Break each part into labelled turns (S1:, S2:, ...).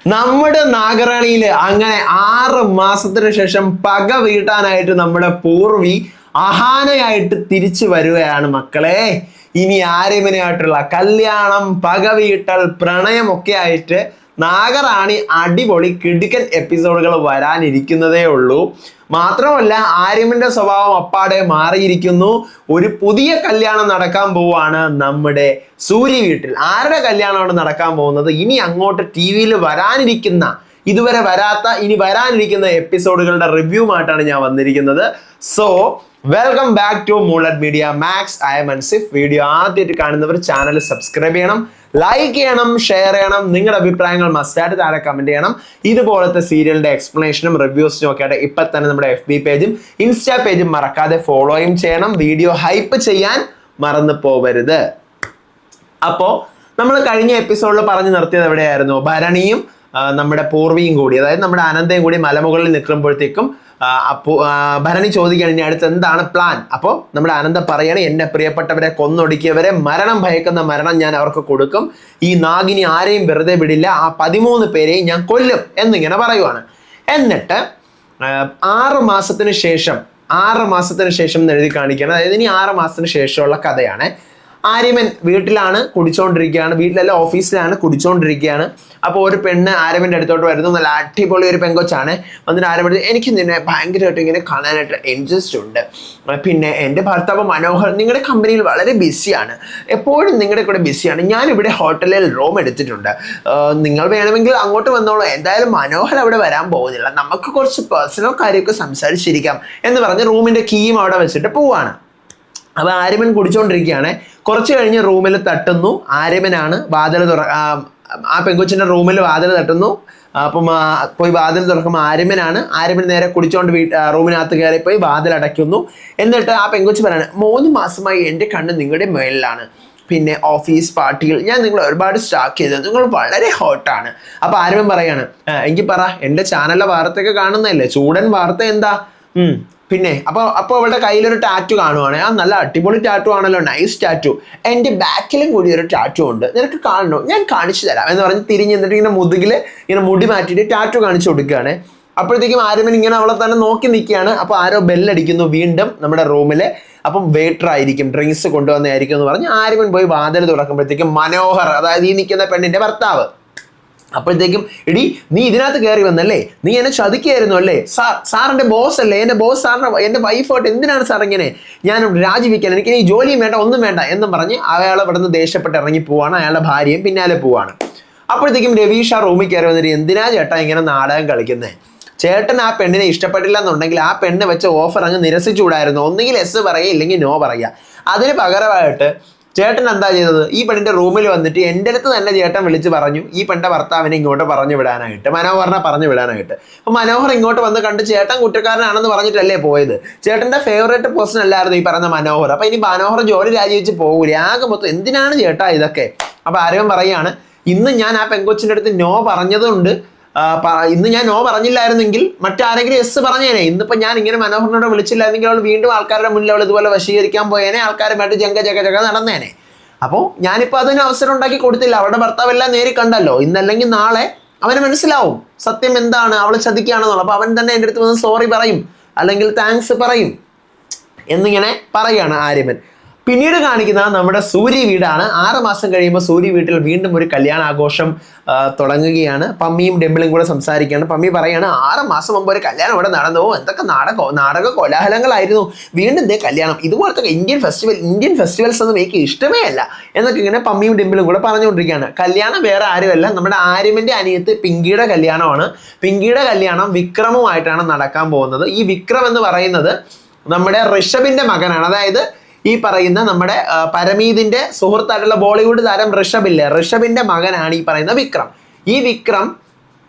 S1: നമ്മുടെ നാഗറാണിയില് അങ്ങനെ 6 മാസത്തിന് ശേഷം പക വീട്ടാനായിട്ട് നമ്മുടെ പൂർവി അഹാനയായിട്ട് തിരിച്ചു വരുകയാണ് മക്കളെ. ഇനി ആര്യമനായിട്ടുള്ള കല്യാണം, പക വീട്ടൽ, പ്രണയമൊക്കെ ആയിട്ട് നാഗറാണി അടിപൊളി കിടുക്കൻ എപ്പിസോഡുകൾ വരാനിരിക്കുന്നതേ ഉള്ളൂ. മാത്രമല്ല ആര്യമിന്റെ സ്വഭാവം അപ്പാടെ മാറിയിരിക്കുന്നു. ഒരു പുതിയ കല്യാണം നടക്കാൻ പോവാണ് നമ്മുടെ സൂര്യ വീട്ടിൽ. ആരുടെ കല്യാണമാണ് നടക്കാൻ പോകുന്നത്? ഇനി അങ്ങോട്ട് TV-യിൽ വരാനിരിക്കുന്ന, ഇതുവരെ വരാത്ത ഇനി വരാനിരിക്കുന്ന എപ്പിസോഡുകളുടെ റിവ്യൂമായിട്ടാണ് ഞാൻ വന്നിരിക്കുന്നത്. സോ വെൽക്കം ബാക്ക് ടു മൂളറ്റ് Media Max. I am Ansif. Video ആദ്യമായിട്ട് കാണുന്നവർ ചാനൽ സബ്സ്ക്രൈബ് ചെയ്യണം, ലൈക്ക് ചെയ്യണം, ഷെയർ ചെയ്യണം. നിങ്ങളുടെ അഭിപ്രായങ്ങൾ മസ്റ്റായിട്ട് താഴെ കമന്റ് ചെയ്യണം. ഇതുപോലത്തെ സീരിയലിന്റെ എക്സ്പ്ലനേഷനും റിവ്യൂസിനും ഒക്കെ ആയിട്ട് ഇപ്പൊ തന്നെ നമ്മുടെ FB പേജും ഇൻസ്റ്റാ പേജും മറക്കാതെ ഫോളോയും ചെയ്യണം. വീഡിയോ ഹൈപ്പ് ചെയ്യാൻ മറന്നു പോവരുത്. അപ്പോ നമ്മൾ കഴിഞ്ഞ എപ്പിസോഡിൽ പറഞ്ഞു നിർത്തിയത് എവിടെയായിരുന്നു? ഭരണിയും നമ്മുടെ പൂർവിയും കൂടി, അതായത് നമ്മുടെ അനന്തയും കൂടി മലമുകളിൽ നിൽക്കുമ്പോഴത്തേക്കും ഭരണി ചോദിക്കുകയാണ് ഇനി അടുത്ത് എന്താണ് പ്ലാൻ. അപ്പോൾ നമ്മുടെ അനന്ത പറയാണ്, എന്നെ പ്രിയപ്പെട്ടവരെ കൊന്നൊടുക്കിയവരെ, മരണം ഭയക്കുന്ന മരണം ഞാൻ അവർക്ക് കൊടുക്കും. ഈ നാഗിനി ആരെയും വെറുതെ വിടില്ല. ആ 13 പേരെയും ഞാൻ കൊല്ലും എന്നിങ്ങനെ പറയുവാണ്. എന്നിട്ട് 6 മാസത്തിന് ശേഷം എഴുതി കാണിക്കുകയാണ്. അതായത് ഇനി 6 മാസത്തിന് ശേഷമുള്ള കഥയാണ്. ആര്യമൻ വീട്ടിലാണ് കുടിച്ചോണ്ടിരിക്കുകയാണ്, വീട്ടിലല്ല ഓഫീസിലാണ് കുടിച്ചോണ്ടിരിക്കുകയാണ്. അപ്പോൾ ഒരു പെണ്ണ് ആര്യമൻ്റെ അടുത്തോട്ട് വരുന്നു. നല്ല അടിപൊളി ഒരു പെങ്കൊച്ചാണ്. വന്നിട്ട് ആര്യമൻ, എനിക്ക് നിന്നെ ഭയങ്കരമായിട്ട് ഇങ്ങനെ കാണാനായിട്ട് ഇൻട്രസ്റ്റ് ഉണ്ട്. പിന്നെ എൻ്റെ ഭർത്താവ് മനോഹർ നിങ്ങളുടെ കമ്പനിയിൽ വളരെ ബിസിയാണ്, എപ്പോഴും നിങ്ങളുടെ കൂടെ ബിസിയാണ്. ഞാനിവിടെ ഹോട്ടലിൽ റൂം എടുത്തിട്ടുണ്ട്, നിങ്ങൾ വേണമെങ്കിൽ അങ്ങോട്ട് വന്നോളൂ. എന്തായാലും മനോഹർ അവിടെ വരാൻ പോകുന്നില്ല, നമുക്ക് കുറച്ച് പേഴ്സണൽ കാര്യമൊക്കെ സംസാരിച്ചിരിക്കാം എന്ന് പറഞ്ഞ് റൂമിൻ്റെ കീയും അവിടെ വെച്ചിട്ട് പോവാണ്. അപ്പോൾ ആര്യമൻ കുടിച്ചോണ്ടിരിക്കുകയാണ്. കുറച്ച് കഴിഞ്ഞ് റൂമിൽ തട്ടുന്നു. ആര്യമനാണ് വാതിൽ ആ പെങ്കൊച്ചിൻ്റെ റൂമിൽ വാതിൽ തട്ടുന്നു. അപ്പം പോയി വാതിൽ തുറക്കുമ്പോൾ ആര്യമനാണ്. ആര്യമൻ നേരെ കുടിച്ചോണ്ട് റൂമിനകത്ത് കയറിപ്പോയി വാതിൽ അടയ്ക്കുന്നു. എന്നിട്ട് ആ പെങ്കൊച്ച് പറയാണ്, 3 മാസമായി എൻ്റെ കണ്ണ് നിങ്ങളുടെ മേലിലാണ്. പിന്നെ ഓഫീസ് പാർട്ടിയിൽ ഞാൻ നിങ്ങളെ ഒരുപാട് സ്റ്റാക്ക് ചെയ്തത്, നിങ്ങൾ വളരെ ഹോട്ടാണ്. അപ്പോൾ ആര്യമൻ പറയാണ്, എങ്കിൽ പറ, എൻ്റെ ചാനലിലെ വാർത്തയൊക്കെ കാണുന്നതല്ലേ, ചൂടൻ വാർത്ത എന്താ? പിന്നെ അപ്പോൾ അവളുടെ കയ്യിലൊരു ടാറ്റു കാണുവാണ്. ആ നല്ല അടിപൊളി ടാറ്റു ആണല്ലോ, നൈസ് ടാറ്റു. എൻ്റെ ബാക്കിലും കൂടി ഒരു ടാറ്റു ഉണ്ട്, നിനക്ക് കാണണോ? ഞാൻ കാണിച്ചു തരാം എന്ന് പറഞ്ഞ് തിരിഞ്ഞ് എന്നിട്ട് ഇങ്ങനെ മുതുകിൽ ഇങ്ങനെ മുടി മാറ്റിയിട്ട് ടാറ്റു കാണിച്ചു കൊടുക്കുകയാണ്. അപ്പോഴത്തേക്കും ആര്യമൻ ഇങ്ങനെ അവളെ തന്നെ നോക്കി നിൽക്കുകയാണ്. അപ്പോൾ ആരോ ബെല്ലടിക്കുന്നു വീണ്ടും നമ്മുടെ റൂമിൽ. അപ്പം വെയിറ്റർ ആയിരിക്കും, ഡ്രിങ്ക്സ് കൊണ്ടുവന്നായിരിക്കും എന്ന് പറഞ്ഞ് ആര്യമൻ പോയി വാതിൽ തുറക്കുമ്പോഴത്തേക്കും മനോഹർ, അതായത് ഈ നിൽക്കുന്ന പെണ്ണിൻ്റെ ഭർത്താവ്. അപ്പോഴത്തേക്കും, എടി നീ ഇതിനകത്ത് കയറി വന്നല്ലേ, നീ എന്നെ ചതിക്കായിരുന്നു അല്ലേ, സാറിൻ്റെ ബോസ് അല്ലേ, എൻ്റെ ബോസ് സാറിൻ്റെ, എൻ്റെ വൈഫോട്ട് എന്തിനാണ് സാർ ഇങ്ങനെ, ഞാൻ രാജിവെക്കാൻ, എനിക്ക് ഈ ജോലിയും വേണ്ട ഒന്നും വേണ്ട എന്നും പറഞ്ഞ് അയാൾ ഇവിടെ നിന്ന് ദേഷ്യപ്പെട്ട് ഇറങ്ങി പോവാണ്. അയാളുടെ ഭാര്യയും പിന്നാലെ പോവാണ്. അപ്പോഴത്തേക്കും രവീഷ റൂമിൽ കയറി വന്നിട്ട്, എന്തിനാ ചേട്ടാ ഇങ്ങനെ നാടകം കളിക്കുന്നത്? ചേട്ടൻ ആ പെണ്ണിനെ ഇഷ്ടപ്പെട്ടില്ല എന്നുണ്ടെങ്കിൽ ആ പെണ്ണ് വെച്ച ഓഫർ അങ്ങ് നിരസിച്ചുകൂടായിരുന്നു. ഒന്നുകിൽ എസ് പറയുക ഇല്ലെങ്കിൽ നോ പറയുക. അതിന് പകരമായിട്ട് ചേട്ടൻ എന്താ ചെയ്തത്? ഈ പെണ്ണിൻ്റെ റൂമിൽ വന്നിട്ട് എൻ്റെ അടുത്ത് തന്നെ ചേട്ടൻ വിളിച്ച് പറഞ്ഞു ഈ പെണ്ണിൻ്റെ ഭർത്താവിനെ ഇങ്ങോട്ട് പറഞ്ഞു വിടാനായിട്ട്, മനോഹറിനെ പറഞ്ഞു വിടാനായിട്ട്. അപ്പോൾ മനോഹർ ഇങ്ങോട്ട് വന്ന് കണ്ട് ചേട്ടൻ കുറ്റക്കാരനാണെന്ന് പറഞ്ഞിട്ടല്ലേ പോയത്. ചേട്ടൻ്റെ ഫേവറേറ്റ് പേഴ്സൺ അല്ലായിരുന്നു ഈ പറയുന്ന മനോഹർ. അപ്പോൾ ഇനി മനോഹർ ജോലി രാജിവെച്ച് പോകൂലേ? ആകെ മൊത്തം എന്തിനാണ് ചേട്ടാ ഇതൊക്കെ? അപ്പോൾ ആര്യവൻ പറയുകയാണ്, ഇന്ന് ഞാൻ ആ പെങ്കൊച്ചിൻ്റെ അടുത്ത് നോ പറഞ്ഞതുകൊണ്ട്, ഇന്ന് ഞാൻ നോ പറഞ്ഞില്ലായിരുന്നെങ്കിൽ മറ്റാരെങ്കിലും എസ് പറഞ്ഞേനെ. ഇന്നിപ്പോൾ ഞാൻ ഇങ്ങനെ മനോഹരനോട് വിളിച്ചില്ലായിരുന്നെങ്കിൽ അവൾ വീണ്ടും ആൾക്കാരുടെ മുന്നിൽ അവൾ ഇതുപോലെ വശീകരിക്കാൻ പോയേനെ, ആൾക്കാരുമായിട്ട് ജഗ നടന്നേനെ. അപ്പോൾ ഞാനിപ്പോൾ അതിന് അവസരം ഉണ്ടാക്കി കൊടുത്തില്ല. അവളുടെ ഭർത്താവെല്ലാം നേരി കണ്ടല്ലോ. ഇന്നല്ലെങ്കിൽ നാളെ അവന് മനസ്സിലാവും സത്യം എന്താണ്, അവൾ ചതിക്കുകയാണെന്നുള്ളത്. അപ്പോൾ അവൻ തന്നെ എൻ്റെ അടുത്ത് വന്ന് സോറി പറയും, അല്ലെങ്കിൽ താങ്ക്സ് പറയും എന്നിങ്ങനെ പറയുകയാണ് ആര്യമൻ. പിന്നീട് കാണിക്കുന്നത് നമ്മുടെ സൂര്യ വീടാണ്. 6 മാസം കഴിയുമ്പോൾ സൂര്യ വീട്ടിൽ വീണ്ടും ഒരു കല്യാണാഘോഷം തുടങ്ങുകയാണ്. പമ്മിയും ഡെമ്പിളും കൂടെ സംസാരിക്കുകയാണ്. പമ്മി പറയാണ്, 6 മാസം മുമ്പ് ഒരു കല്യാണം ഇവിടെ നടന്നു, എന്തൊക്കെ നാടക കോലാഹലങ്ങളായിരുന്നു, വീണ്ടും ഇതേ കല്യാണം, ഇതുപോലത്തെ ഇന്ത്യൻ ഫെസ്റ്റിവൽസ് ഒന്നും എനിക്ക് ഇഷ്ടമേ അല്ല എന്നൊക്കെ ഇങ്ങനെ പമ്മിയും ഡെമ്പിളും കൂടെ പറഞ്ഞുകൊണ്ടിരിക്കുകയാണ്. കല്യാണം വേറെ ആരുമല്ല, നമ്മുടെ ആര്യമൻ്റെ അനിയത്ത് പിങ്കിയുടെ കല്യാണമാണ്. പിങ്കിയുടെ കല്യാണം വിക്രമുമായിട്ടാണ് നടക്കാൻ പോകുന്നത്. ഈ വിക്രം എന്ന് പറയുന്നത് നമ്മുടെ ഋഷഭിൻ്റെ മകനാണ്. അതായത് ഈ പറയുന്ന നമ്മുടെ പരമീതിന്റെ സുഹൃത്തായിട്ടുള്ള ബോളിവുഡ് താരം ഋഷഭില്ലേ, ഋഷഭിന്റെ മകനാണ് ഈ പറയുന്ന വിക്രം. ഈ വിക്രം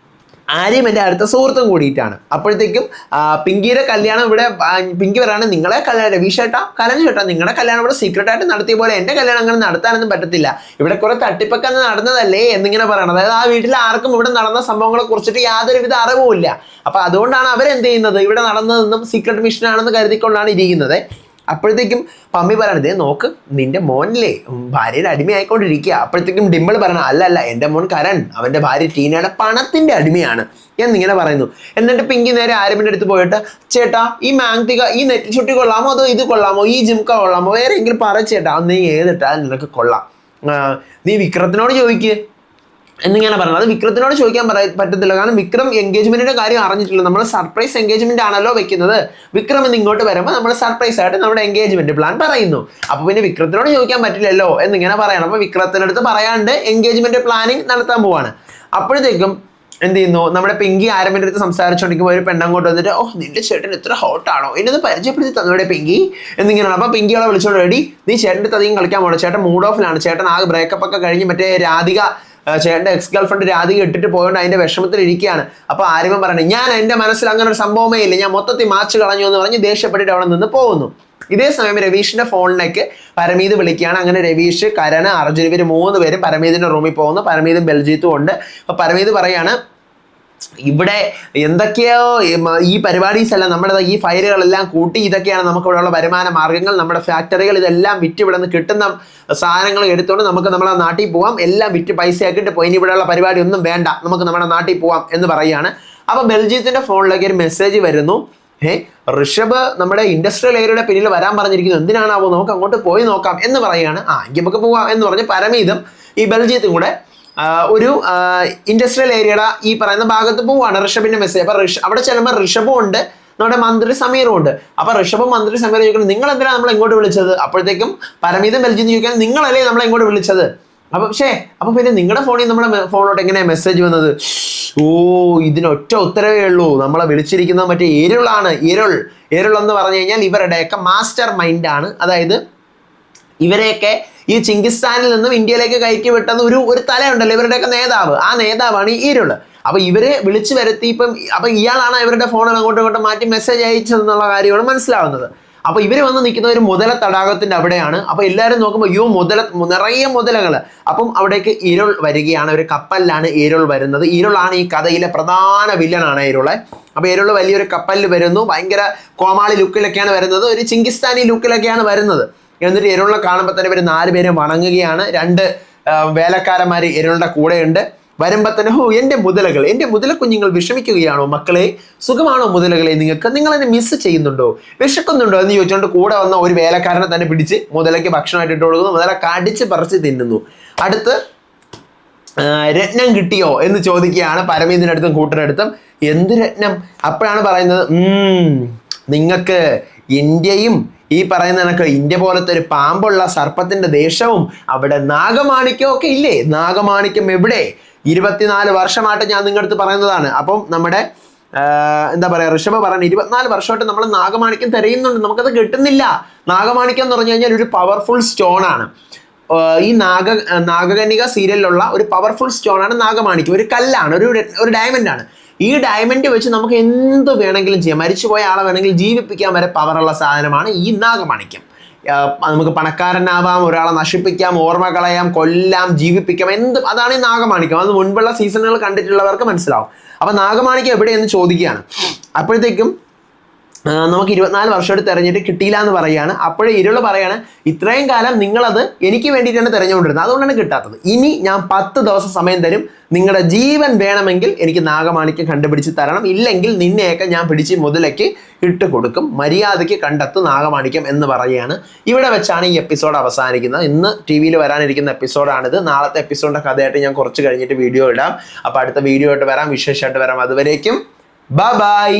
S1: ആര്യമൻ്റെ അടുത്ത സുഹൃത്തും കൂടിയിട്ടാണ്. അപ്പോഴത്തേക്കും പിങ്കിയുടെ കല്യാണം ഇവിടെ, പിങ്കി പറയാണ്, നിങ്ങളെ കല്യാണം രവീഷേട്ടാ കലഞ്ഞു ചേട്ടാ, നിങ്ങളുടെ കല്യാണം ഇവിടെ സീക്രട്ടായിട്ട് നടത്തിയ പോലെ എൻ്റെ കല്യാണം അങ്ങനെ നടത്താനൊന്നും പറ്റത്തില്ല, ഇവിടെ കുറെ തട്ടിപ്പൊക്കെ നടന്നതല്ലേ എന്നിങ്ങനെ പറയണം. അതായത് ആ വീട്ടിൽ ആർക്കും ഇവിടെ നടന്ന സംഭവങ്ങളെ കുറിച്ചിട്ട് യാതൊരുവിധ അറിവുമില്ല. അപ്പൊ അതുകൊണ്ടാണ് അവരെന്ത് ചെയ്യുന്നത്, ഇവിടെ നടന്നതെന്നും സീക്രട്ട് മിഷൻ ആണെന്ന് കരുതിക്കൊണ്ടാണ് ഇരിക്കുന്നത്. അപ്പോഴത്തേക്കും പമ്മി പറയണത് നോക്ക് നിന്റെ മോനില്ലേ ഭാര്യയുടെ അടിമയായിക്കൊണ്ടിരിക്കുക. അപ്പോഴത്തേക്കും ഡിംപിൾ പറയണം അല്ല എൻ്റെ മോൻ കരൺ അവന്റെ ഭാര്യ ടീനയുടെ പണത്തിന്റെ അടിമയാണ് എന്നിങ്ങനെ പറയുന്നു. എന്നിട്ട് പിങ്കി നേരെ ആരമിന്റെ അടുത്ത് പോയിട്ട് ചേട്ടാ ഈ മാങ്തിക ഈ നെറ്റ് ചുട്ടി കൊള്ളാമോ അതോ ഇത് കൊള്ളാമോ ഈ ജിംക കൊള്ളാമോ വേറെ എങ്കിലും പറ ചേട്ടാ നീ ഏതിട്ടാ നിനക്ക് കൊള്ളാം, നീ വിക്രത്തിനോട് ചോദിക്ക് എന്നിങ്ങനെ പറയുന്നത്. അത് വിക്രത്തിനോട് ചോദിക്കാൻ പറ്റത്തില്ല, കാരണം വിക്രം എൻഗേജ്മെന്റിന്റെ കാര്യം അറിഞ്ഞിട്ടില്ല. നമ്മൾ സർപ്രൈസ് എൻഗേജ്മെന്റ് ആണല്ലോ വെക്കുന്നത്. വിക്രം ഇന്ന് ഇങ്ങോട്ട് വരുമ്പോൾ നമ്മൾ സർപ്രൈസ് ആയിട്ട് നമ്മുടെ എൻഗേജ്മെന്റ് പ്ലാൻ പറയുന്നു. അപ്പൊ പിന്നെ വിക്രത്തിനോട് ചോദിക്കാൻ പറ്റില്ലല്ലോ എന്നിങ്ങനെ പറയണം. അപ്പൊ വിക്രത്തിനടുത്ത് പറയാണ്ട് എൻഗേജ്മെന്റ് പ്ലാനിങ് നടത്താൻ പോവാണ്. അപ്പോഴത്തേക്കും എന്ത് ചെയ്യുന്നു, നമ്മുടെ പിങ്കി ആരമിന്റെ അടുത്ത് സംസാരിച്ചോണ്ടിരിക്കുമ്പോൾ ഒരു പെണ്ണങ്ങോട്ട് വന്നിട്ട് നിന്റെ ചേട്ടൻ എത്ര ഹോട്ടാണോ എന്നത് പരിചയപ്പെടുത്തി തന്നോടെ പിങ്കി എന്നിങ്ങനെയാണ്. അപ്പൊ പിങ്കിയോടെ വിളിച്ചോണ്ട് റെഡി നീ ചേട്ടൻ്റെ അധികം കളിക്കാൻ പോകണം, ചേട്ടൻ മൂഡ് ഓഫിലാണ്, ചേട്ടൻ ആകെ ബ്രേക്കപ്പ് ഒക്കെ കഴിഞ്ഞ് മറ്റേ രാധിക ചേട്ടൻ്റെ എക്സ് ഗേൾ ഫ്രണ്ട് രാധിക ഇട്ടിട്ട് പോയോണ്ട് അതിന്റെ വിഷമത്തിൽ ഇരിക്കുകയാണ്. അപ്പൊ ആര്യമൻ പറയണേ ഞാൻ എൻ്റെ മനസ്സിൽ അങ്ങനെ ഒരു സംഭവമേ ഇല്ല, ഞാൻ മൊത്തത്തിൽ മാച്ച് കളഞ്ഞു എന്ന് പറഞ്ഞ് ദേഷ്യപ്പെട്ടിട്ട് അവിടെ നിന്ന് പോകുന്നു. ഇതേ സമയം രവീഷിന്റെ ഫോണിലേക്ക് പരമീത് വിളിക്കുകയാണ്. അങ്ങനെ രവീഷ്, കരൺ, അർജുൻ ഇവർ 3 പേരും പരമീതിന്റെ റൂമിൽ പോകുന്നു. പരമീതും ബൽജീത്തും ഉണ്ട്. അപ്പൊ പരമീത് പറയാണ് ഇവിടെ എന്തൊക്കെയോ ഈ പരിപാടീസ് എല്ലാം നമ്മുടെ ഈ ഫയലുകളെല്ലാം കൂട്ടി ഇതൊക്കെയാണ് നമുക്ക് ഇവിടെയുള്ള വരുമാന മാർഗ്ഗങ്ങൾ, നമ്മുടെ ഫാക്ടറികൾ ഇതെല്ലാം വിറ്റ് ഇവിടെ നിന്ന് കിട്ടുന്ന സാധനങ്ങൾ എടുത്തുകൊണ്ട് നമുക്ക് നമ്മുടെ നാട്ടിൽ പോവാം, എല്ലാം വിറ്റ് പൈസ ആക്കിയിട്ട് പോയി ഇനി ഇവിടെയുള്ള പരിപാടി ഒന്നും വേണ്ട നമുക്ക് നമ്മുടെ നാട്ടിൽ പോവാം എന്ന് പറയുകയാണ്. അപ്പൊ ബൽജീത്തിന്റെ ഫോണിലേക്ക് ഒരു മെസ്സേജ് വരുന്നു, ഋഷഭ് നമ്മുടെ ഇൻഡസ്ട്രിയൽ ഏരിയയുടെ പിന്നിൽ വരാൻ പറഞ്ഞിരിക്കുന്നു, എന്തിനാണാവോ നമുക്ക് അങ്ങോട്ട് പോയി നോക്കാം എന്ന് പറയുകയാണ്. എങ്കിൽ നമുക്ക് പോവാം എന്ന് പറഞ്ഞ് പരമീതും ഈ ബൽജീത്തും കൂടെ ഒരു ഇൻഡസ്ട്രിയൽ ഏരിയയുടെ ഈ പറയുന്ന ഭാഗത്ത് പോവാണ്. ഋഷഭിന്റെ മെസ്സേജ്. അപ്പൊ അവിടെ ചെല്ലുമ്പോൾ ഋഷഭും ഉണ്ട്, നമ്മുടെ മന്ത്രി സമീറും ഉണ്ട്. അപ്പൊ ഋഷഭും മന്ത്രി സമീറും ചോദിക്കുന്നത് നിങ്ങൾ എന്തിനാണ് നമ്മളെ ഇങ്ങോട്ട് വിളിച്ചത്? അപ്പോഴത്തേക്കും പരമീതും ബൽജീത്തും ചോദിക്കാൻ നിങ്ങളല്ലേ നമ്മളെ ഇങ്ങോട്ട് വിളിച്ചത്? അപ്പൊ പിന്നെ നിങ്ങളുടെ ഫോണിൽ നമ്മുടെ ഫോണിലോട്ട് എങ്ങനെയാ മെസ്സേജ് വന്നത്? ഇതിനൊറ്റ ഉത്തരവേ ഉള്ളൂ, നമ്മളെ വിളിച്ചിരിക്കുന്നത് മറ്റേ ഇരുളാണ്. ഇരുൾ എന്ന് പറഞ്ഞു കഴിഞ്ഞാൽ ഇവരുടെയൊക്കെ മാസ്റ്റർ മൈൻഡാണ്. അതായത് ഇവരെയൊക്കെ ഈ ചിങ്കിസ്ഥാനിൽ നിന്നും ഇന്ത്യയിലേക്ക് കയറ്റി വിട്ടുന്ന ഒരു തലയുണ്ടല്ലോ ഇവരുടെയൊക്കെ നേതാവ്, ആ നേതാവാണ് ഈ ഇരുള്. അപ്പൊ ഇവരെ വിളിച്ചു വരുത്തി അപ്പൊ ഇയാളാണ് ഇവരുടെ ഫോണിൽ അങ്ങോട്ടും ഇങ്ങോട്ടും മാറ്റി മെസ്സേജ് അയച്ചതെന്നുള്ള കാര്യമാണ് മനസ്സിലാവുന്നത്. അപ്പൊ ഇവര് വന്ന് നിൽക്കുന്ന ഒരു മുതല തടാകത്തിന്റെ അവിടെയാണ്. അപ്പൊ എല്ലാവരും നോക്കുമ്പോൾ നിറയെ മുതലകൾ. അപ്പം അവിടേക്ക് ഇരുൾ വരികയാണ്. ഒരു കപ്പലിലാണ് ഇരുൾ വരുന്നത്. ഇരുളാണ് ഈ കഥയിലെ പ്രധാന വില്ലനാണ് ഇരുളെ. അപ്പൊ ഇരുള് വലിയൊരു കപ്പലിൽ വരുന്നു, ഭയങ്കര കോമാളി ലുക്കിലൊക്കെയാണ് വരുന്നത്, ഒരു ചിങ്കിസ്ഥാനി ലുക്കിലൊക്കെയാണ് വരുന്നത്. എന്നിട്ട് ഇരുളിനെ കാണുമ്പോൾ തന്നെ ഇവർ 4 പേരും വണങ്ങുകയാണ്. 2 വേലക്കാരന്മാർ ഇരുളുടെ കൂടെയുണ്ട്. വരുമ്പോൾ തന്നെ എൻ്റെ മുതല കുഞ്ഞുങ്ങൾ വിഷമിക്കുകയാണോ മക്കളെ, സുഖമാണോ മുതലകളെ, നിങ്ങൾ എന്നെ മിസ് ചെയ്യുന്നുണ്ടോ, വിശക്കുന്നുണ്ടോ എന്ന് ചോദിച്ചുകൊണ്ട് കൂടെ വന്ന ഒരു വേലക്കാരനെ തന്നെ പിടിച്ച് മുതലയ്ക്ക് ഭക്ഷണമായിട്ട് ഇട്ട് കൊടുക്കുന്നു. മുതല കടിച്ച് പറിച്ച് തിന്നുന്നു. അടുത്ത് രത്നം കിട്ടിയോ എന്ന് ചോദിക്കുകയാണ് പരമീതിൻ്റെ അടുത്തും കൂട്ടരടുത്തും. എന്ത് രത്നം? അപ്പോഴാണ് പറയുന്നത് നിങ്ങൾക്ക് ഇന്ത്യയും ഈ പറയുന്ന കണക്ക് ഇന്ത്യ പോലത്തെ ഒരു പാമ്പുള്ള സർപ്പത്തിന്റെ ദേശവും അവിടെ നാഗമാണിക്യം ഒക്കെ ഇല്ലേ? നാഗമാണിക്യം എവിടെ? 24 വർഷമായിട്ട് ഞാൻ നിങ്ങളുടെ അടുത്ത് പറയുന്നതാണ്. അപ്പം നമ്മുടെ എന്താ പറയാ ഋഷഭ പറഞ്ഞ 24 വർഷമായിട്ട് നമ്മൾ നാഗമാണിക്യം തിരയുന്നുണ്ട്, നമുക്കത് കിട്ടുന്നില്ല. നാഗമാണിക്യം എന്ന് പറഞ്ഞു കഴിഞ്ഞാൽ ഒരു പവർഫുൾ സ്റ്റോൺ ആണ്. ഈ നാഗകന്യക സീരിയലിലുള്ള ഒരു പവർഫുൾ സ്റ്റോൺ ആണ് നാഗമാണിക്യം. ഒരു കല്ലാണ്, ഒരു ഡയമണ്ട് ആണ്. ഈ ഡയമണ്ട് വെച്ച് നമുക്ക് എന്ത് വേണമെങ്കിലും ചെയ്യാം. മരിച്ചുപോയ ആളെ വേണമെങ്കിൽ ജീവിപ്പിക്കാൻ വരെ പവറുള്ള സാധനമാണ് ഈ നാഗമാണിക്യം. നമുക്ക് പണക്കാരനാവാം, ഒരാളെ നശിപ്പിക്കാം, ഓർമ്മ കളയാം, കൊല്ലാം, ജീവിപ്പിക്കാം, അതാണ് ഈ നാഗമാണിക്യം. അത് മുൻപുള്ള സീസണുകൾ കണ്ടിട്ടുള്ളവർക്ക് മനസ്സിലാവും. അപ്പൊ നാഗമാണിക്യം എവിടെയെന്ന് ചോദിക്കുകയാണ്. അപ്പോഴത്തേക്കും നമുക്ക് 24 വർഷമായിട്ട് തെരഞ്ഞിട്ട് കിട്ടിയില്ല എന്ന് പറയുകയാണ്. അപ്പോഴേ ഇരുള് പറയാണ് ഇത്രയും കാലം നിങ്ങളത് എനിക്ക് വേണ്ടിയിട്ടാണ് തെരഞ്ഞുകൊണ്ടിരുന്നത്, അതുകൊണ്ടാണ് കിട്ടാത്തത്. ഇനി ഞാൻ 10 ദിവസം സമയം തരും, നിങ്ങളുടെ ജീവൻ വേണമെങ്കിൽ എനിക്ക് നാഗമാണിക്യം കണ്ടുപിടിച്ച് തരണം, ഇല്ലെങ്കിൽ നിന്നെയൊക്കെ ഞാൻ പിടിച്ച് മുതലേക്ക് ഇട്ട് കൊടുക്കും, മര്യാദയ്ക്ക് കണ്ടെത്തും നാഗമാണിക്യം എന്ന് പറയുകയാണ്. ഇവിടെ വെച്ചാണ് ഈ എപ്പിസോഡ് അവസാനിക്കുന്നത്. ഇന്ന് TV-യിൽ വരാനിരിക്കുന്ന എപ്പിസോഡാണിത്. നാളത്തെ എപ്പിസോഡിന്റെ കഥയായിട്ട് ഞാൻ കുറച്ച് കഴിഞ്ഞിട്ട് വീഡിയോ ഇടാം. അപ്പോൾ അടുത്ത വീഡിയോ ആയിട്ട് വരാം, വിശേഷമായിട്ട് വരാം. അതുവരേക്കും ബൈ.